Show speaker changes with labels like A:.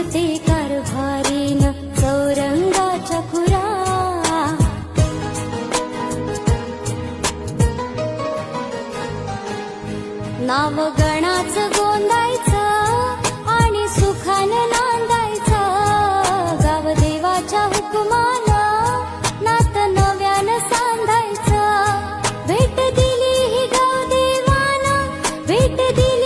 A: दिसते कारभारीन चौरंगाच्या खुरा. नाव गणाचं गोंदायचं आणि सुखानं नांदायचं. गाव देवाच्या हुकुमानं नातं नव्यानं सांधायचं. भेट दिली ही गाव देवानं, भेट दिली